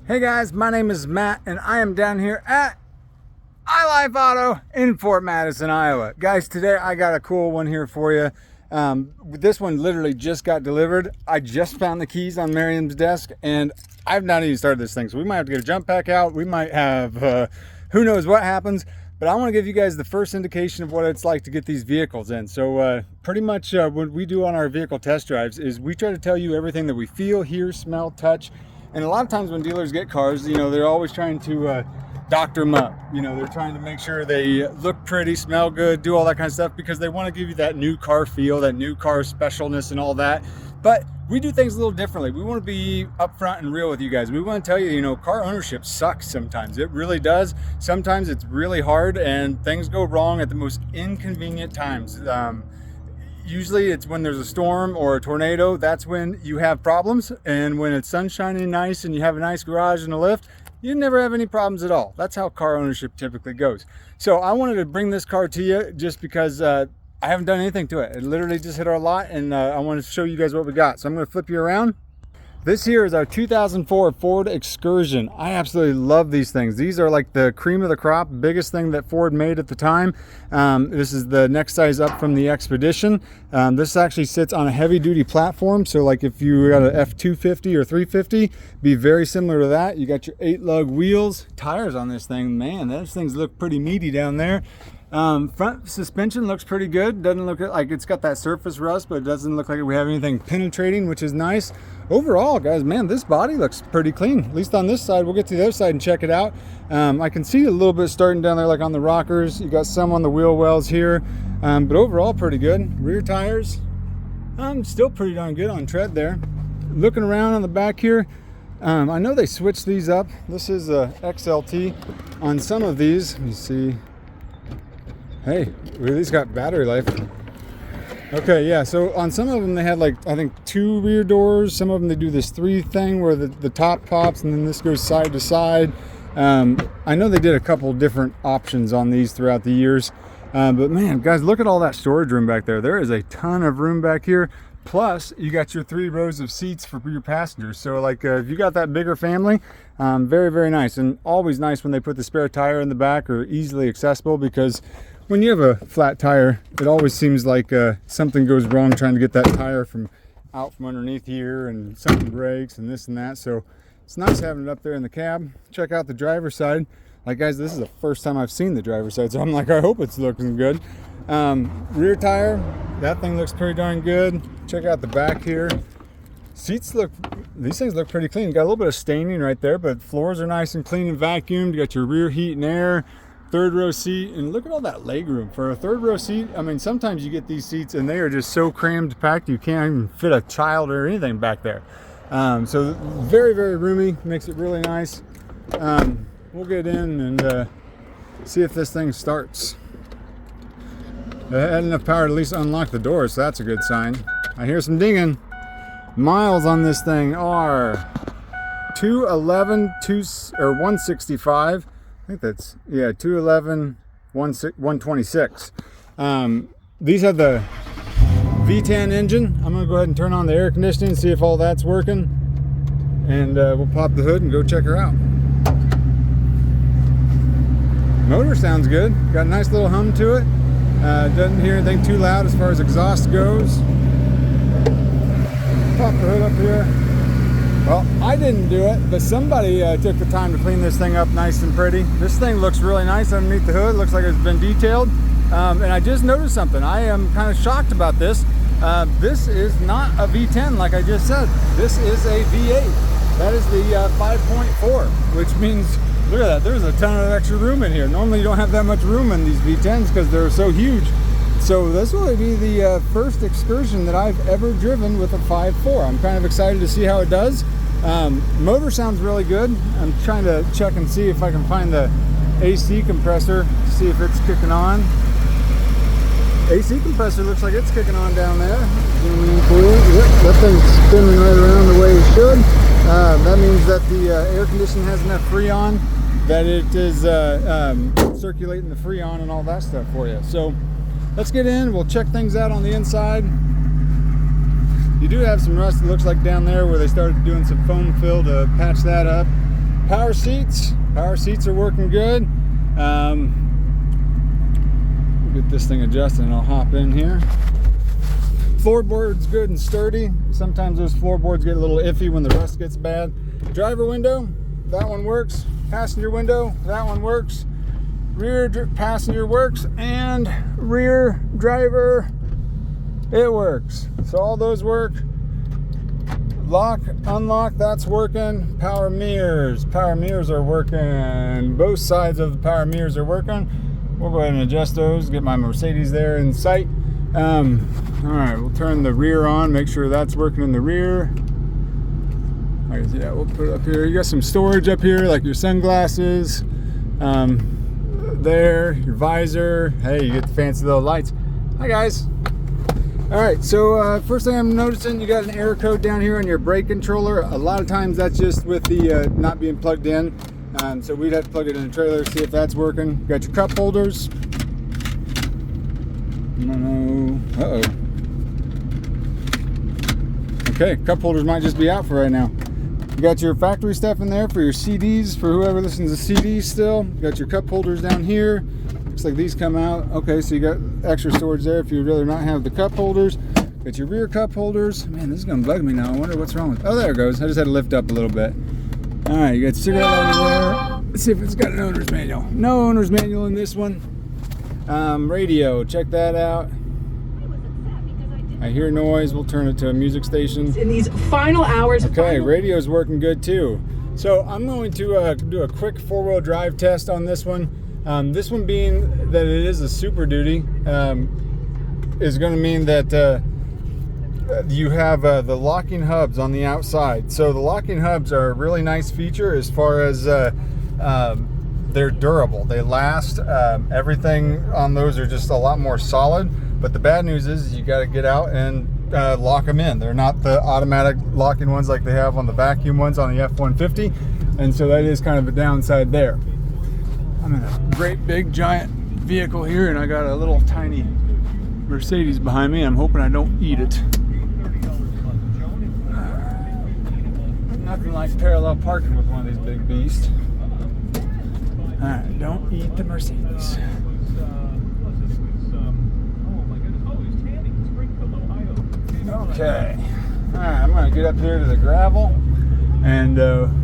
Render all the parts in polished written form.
Hey guys, my name is Matt and I am down here at iLife Auto in Fort Madison, Iowa. Guys, today I got a cool one here for you. This one literally just got delivered. I just found the keys on Miriam's desk and I've not even started this thing. So we might have to get a jump pack out. We might have, who knows what happens. But I want to give you guys the first indication of what it's like to get these vehicles in. So pretty much what we do on our vehicle test drives is we try to tell you everything that we feel, hear, smell, touch. And a lot of times when dealers get cars, you know, they're always trying to doctor them up. You know, they're trying to make sure they look pretty, smell good, do all that kind of stuff because they want to give you that new car feel, that new car specialness and all that. But we do things a little differently. We want to be upfront and real with you guys. We want to tell you, you know, car ownership sucks sometimes. It really does. Sometimes it's really hard and things go wrong at the most inconvenient times. Usually it's when there's a storm or a tornado, that's when you have problems. And when it's sunshiny and nice and you have a nice garage and a lift, you never have any problems at all. That's how car ownership typically goes. So I wanted to bring this car to you just because I haven't done anything to it. It literally just hit our lot and I want to show you guys what we got. So I'm going to flip you around. This here is our 2004 Ford Excursion. I absolutely love these things. These are like the cream of the crop, biggest thing that Ford made at the time. This is the next size up from the Expedition. This actually sits on a heavy duty platform. So like if you got an F250 or 350, be very similar to that. You got your 8-lug wheels, tires on this thing. Man, those things look pretty meaty down there. Front suspension looks pretty good. Doesn't look like it's got that surface rust, but it doesn't look like we have anything penetrating, which is nice. Overall, guys, man, this body looks pretty clean, at least on this side. We'll get to the other side and check it out. I can see a little bit starting down there, like on the rockers. You got some on the wheel wells here, but overall pretty good. Rear tires, still pretty darn good on tread there. Looking around on the back here, I know they switched these up. This is a XLT. On some of these, let me see. Hey, these got battery life. Okay, yeah, so on some of them they had like, I think 2 rear doors. Some of them they do this 3 thing where the top pops and then this goes side to side. I know they did a couple different options on these throughout the years. But man, guys, look at all that storage room back there. There is a ton of room back here. Plus, you got your 3 rows of seats for your passengers. So like if you got that bigger family, very, very nice. And always nice when they put the spare tire in the back or easily accessible, because when you have a flat tire, it always seems like something goes wrong trying to get that tire from out from underneath here, and something breaks and this and that. So it's nice having it up there in the cab. Check out the driver's side. Like, guys, this is the first time I've seen the driver's side, so I'm like, I hope it's looking good. Rear tire, that thing looks pretty darn good. Check out the back here. Seats these things look pretty clean. Got a little bit of staining right there, but floors are nice and clean and vacuumed. You got your rear heat and air. 3rd row seat, and look at all that leg room for a 3rd row seat. I mean, sometimes you get these seats and they are just so crammed packed you can't even fit a child or anything back there. So very, very roomy, makes it really nice. We'll get in and see if this thing starts. It had enough power to at least unlock the door, so that's a good sign. I hear some dinging. Miles on this thing are 165. I think that's, yeah, 211, 126. These have the V10 engine. I'm gonna go ahead and turn on the air conditioning and see if all that's working. And we'll pop the hood and go check her out. Motor sounds good. Got a nice little hum to it. Doesn't hear anything too loud as far as exhaust goes. Pop the hood up here. Well, I didn't do it, but somebody took the time to clean this thing up nice and pretty. This thing looks really nice underneath the hood. Looks like it's been detailed. And I just noticed something. I am kind of shocked about this. This is not a V10 like I just said. This is a V8. That is the 5.4, which means, look at that, there's a ton of extra room in here. Normally you don't have that much room in these V10s because they're so huge. So this will be the first Excursion that I've ever driven with a 5.4. I'm kind of excited to see how it does. Motor sounds really good. I'm trying to check and see if I can find the AC compressor, see if it's kicking on. AC compressor looks like it's kicking on down there. Zoom in for you. Yep, that thing's spinning right around the way it should. That means that the air conditioning has enough Freon, that it is circulating the Freon and all that stuff for you. So let's get in, we'll check things out on the inside. You do have some rust, it looks like, down there where they started doing some foam fill to patch that up. Power seats are working good. Get this thing adjusted and I'll hop in here. Floorboard's good and sturdy. Sometimes those floorboards get a little iffy when the rust gets bad. Driver window, that one works. Passenger window, that one works. Rear passenger works, and rear driver, it works. So all those work. Lock, unlock, that's working. Power mirrors are working. Both sides of the power mirrors are working. We'll go ahead and adjust those, get my Mercedes there in sight. All right, we'll turn the rear on, make sure that's working in the rear. I guess, yeah, we'll put it up here. You got some storage up here, like your sunglasses. There, your visor. Hey, you get the fancy little lights. Hi guys. All right, so first thing I'm noticing, you got an error code down here on your brake controller. A lot of times that's just with the not being plugged in. So we'd have to plug it in the trailer, see if that's working. Got your cup holders. No. Uh-oh. Okay, cup holders might just be out for right now. You got your factory stuff in there for your CDs, for whoever listens to CDs still. You got your cup holders down here. Looks like these come out. Okay, so you got extra storage there if you'd rather not have the cup holders. Got your rear cup holders. Man, this is gonna bug me now. I wonder what's wrong with it. Oh, there it goes. I just had to lift up a little bit. All right, you got cigarette lighter there. Let's see if it's got an owner's manual. No owner's manual in this one. Radio, check that out. I hear noise. We'll turn it to a music station. In these final hours. Okay, radio's working good too. So I'm going to do a quick four-wheel drive test on this one. This one being that it is a Super Duty is going to mean that you have the locking hubs on the outside. So the locking hubs are a really nice feature as far as they're durable. They last. Everything on those are just a lot more solid. But the bad news is you got to get out and lock them in. They're not the automatic locking ones like they have on the vacuum ones on the F-150. And so that is kind of a downside there. I'm in a great big giant vehicle here and I got a little tiny Mercedes behind me. I'm hoping I don't eat it. Nothing like parallel parking with one of these big beasts. Alright, don't eat the Mercedes. Okay. Alright, I'm going to get up here to the gravel and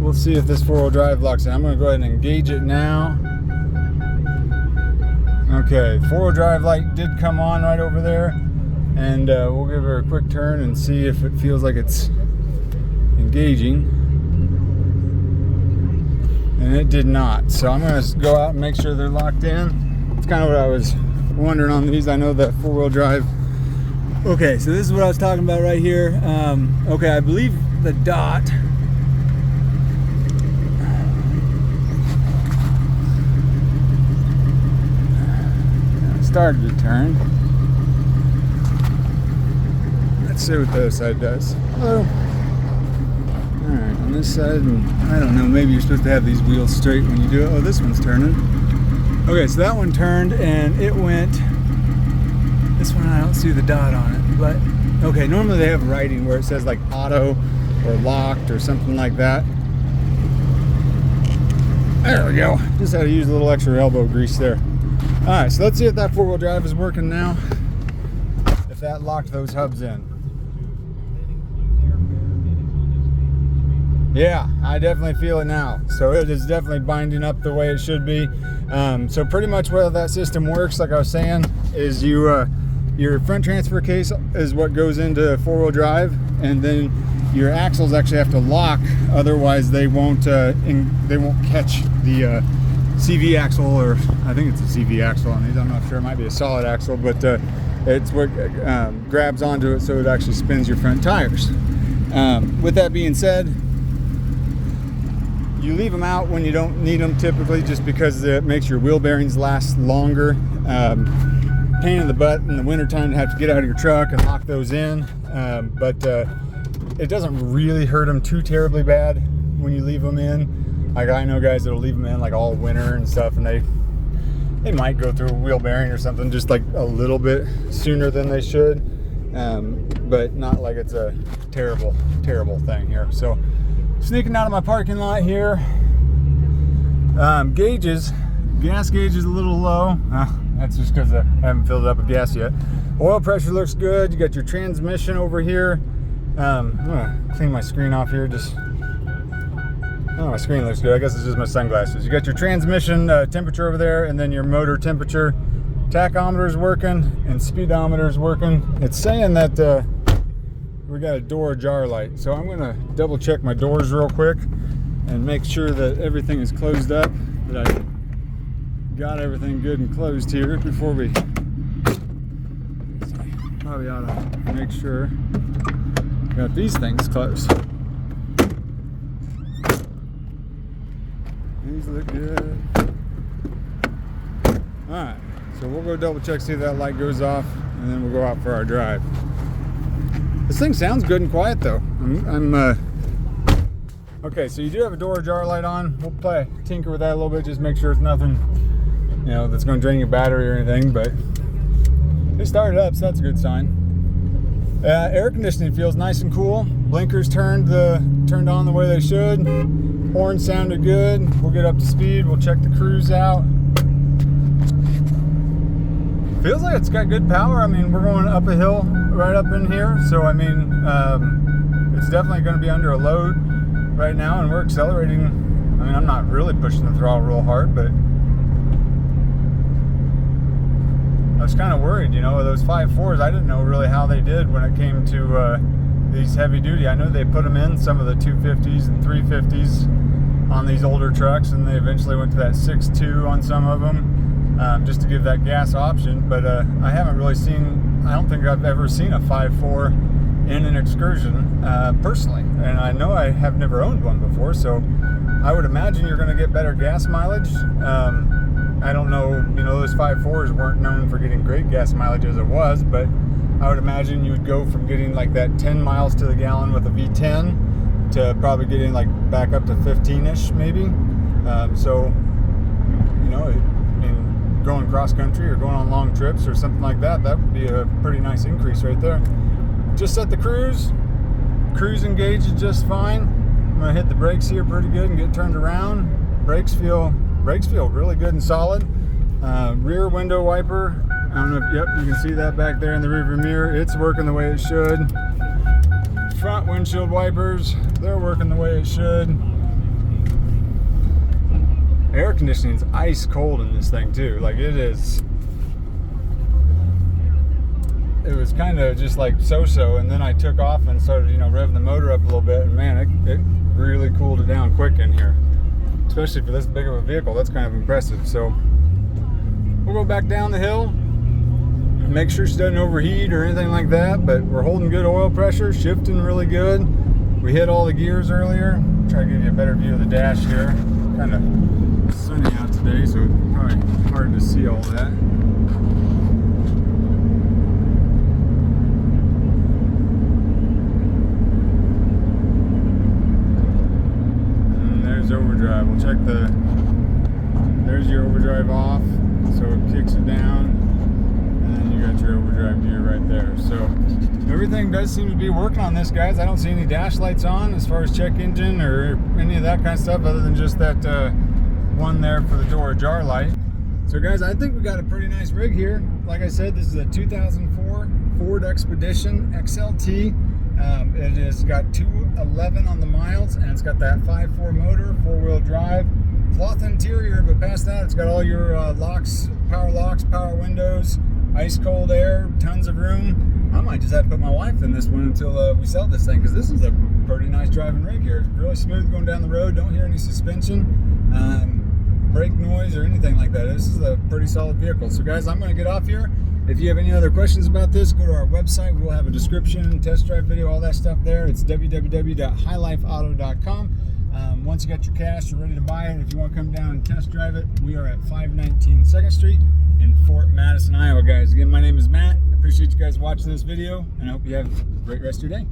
we'll see if this four-wheel drive locks in. I'm going to go ahead and engage it now. Okay, four-wheel drive light did come on right over there, and we'll give her a quick turn and see if it feels like it's engaging. And it did not. So I'm going to go out and make sure they're locked in. It's kind of what I was wondering on these. I know that four-wheel drive. Okay, so this is what I was talking about right here. Okay, I believe the dot. Started to turn. Let's see what the other side does. Hello. Alright, on this side, I don't know, maybe you're supposed to have these wheels straight when you do it. Oh, this one's turning. Okay, so that one turned and it went. This one, I don't see the dot on it, but okay, normally they have writing where it says like auto or locked or something like that. There we go. Just had to use a little extra elbow grease there. Alright, so let's see if that four-wheel drive is working now. If that locked those hubs in. Yeah, I definitely feel it now. So it is definitely binding up the way it should be. So pretty much where that system works, like I was saying, is your front transfer case is what goes into four-wheel drive, and then your axles actually have to lock, otherwise they won't catch the CV axle, or I think it's a CV axle on these. I'm not sure. It might be a solid axle, but it's what grabs onto it, so it actually spins your front tires. With that being said, you leave them out when you don't need them typically, just because it makes your wheel bearings last longer. Pain in the butt in the wintertime to have to get out of your truck and lock those in, but it doesn't really hurt them too terribly bad when you leave them in. Like, I know guys that'll leave them in like all winter and stuff, and they might go through a wheel bearing or something just like a little bit sooner than they should, but not like it's a terrible thing here. So sneaking out of my parking lot here, Gauges, gas gauge is a little low. That's just because I haven't filled it up with gas yet. Oil pressure looks good. You got your transmission over here. I'm gonna clean my screen off here. Oh, my screen looks good. I guess it's just my sunglasses. You got your transmission temperature over there, and then your motor temperature. Tachometer is working, and speedometer is working. It's saying that we got a door jar light, so I'm gonna double check my doors real quick and make sure that everything is closed up, that I got everything good and closed here before we probably ought to make sure got these things closed. These look good. Alright, so we'll go double check, see if that light goes off, and then we'll go out for our drive. This thing sounds good and quiet though. Okay, so you do have a door jar light on. We'll tinker with that a little bit, just make sure it's nothing, you know, that's going to drain your battery or anything. But it started up, so that's a good sign. Air conditioning feels nice and cool. Blinkers turned on the way they should. Horn sounded good. We'll get up to speed. We'll check the cruise out. Feels like it's got good power. I mean, we're going up a hill right up in here, so I mean, it's definitely going to be under a load right now, and we're accelerating. I mean, I'm not really pushing the throttle real hard, but I was kind of worried, you know, those 5.4s. I didn't know really how they did when it came to these heavy duty. I know they put them in some of the 250s and 350s on these older trucks, and they eventually went to that 6.2 on some of them, just to give that gas option. But I haven't really seen, I don't think I've ever seen a 5.4 in an Excursion personally, and I know I have never owned one before, so I would imagine you're going to get better gas mileage. I don't know, you know, those 5.4s weren't known for getting great gas mileage as it was, but I would imagine you would go from getting like that 10 miles to the gallon with a V10 to probably getting like back up to 15-ish maybe. So, you know, I mean, going cross country or going on long trips or something like that, that would be a pretty nice increase right there. Just set the cruise engage is just fine. I'm gonna hit the brakes here pretty good and get turned around. Brakes feel really good and solid. Rear window wiper, I don't know if, yep, you can see that back there in the rearview mirror. It's working the way it should. Front windshield wipers, they're working the way it should. Air conditioning is ice cold in this thing too. Like it was kind of just like so-so, and then I took off and started, you know, revving the motor up a little bit, and man, it really cooled it down quick in here. Especially for this big of a vehicle, that's kind of impressive. So we'll go back down the hill, make sure she doesn't overheat or anything like that, but we're holding good oil pressure, shifting really good. We hit all the gears earlier. Try to give you a better view of the dash here. Kind of sunny out today, so it's probably hard to see all that. Overdrive. We'll check there's your overdrive off, so it kicks it down, and then you got your overdrive gear right there. So everything does seem to be working on this, guys. I don't see any dash lights on as far as check engine or any of that kind of stuff, other than just that one there for the door jar light. So guys, I think we got a pretty nice rig here. Like I said, this is a 2004 Ford Expedition XLT. It has got 211 on the miles, and it's got that 5.4 motor, 4-wheel drive, cloth interior, but past that it's got all your locks, power windows, ice cold air, tons of room. I might just have to put my wife in this one until we sell this thing, because this is a pretty nice driving rig here. It's really smooth going down the road, don't hear any suspension, brake noise or anything like that. This is a pretty solid vehicle. So guys, I'm going to get off here. If you have any other questions about this, go to our website. We'll have a description, test drive video, all that stuff there. It's www.highlifeauto.com. Once you got your cash, you're ready to buy it. If you want to come down and test drive it, we are at 519 2nd Street in Fort Madison, Iowa, guys. Again, my name is Matt. I appreciate you guys watching this video, and I hope you have a great rest of your day.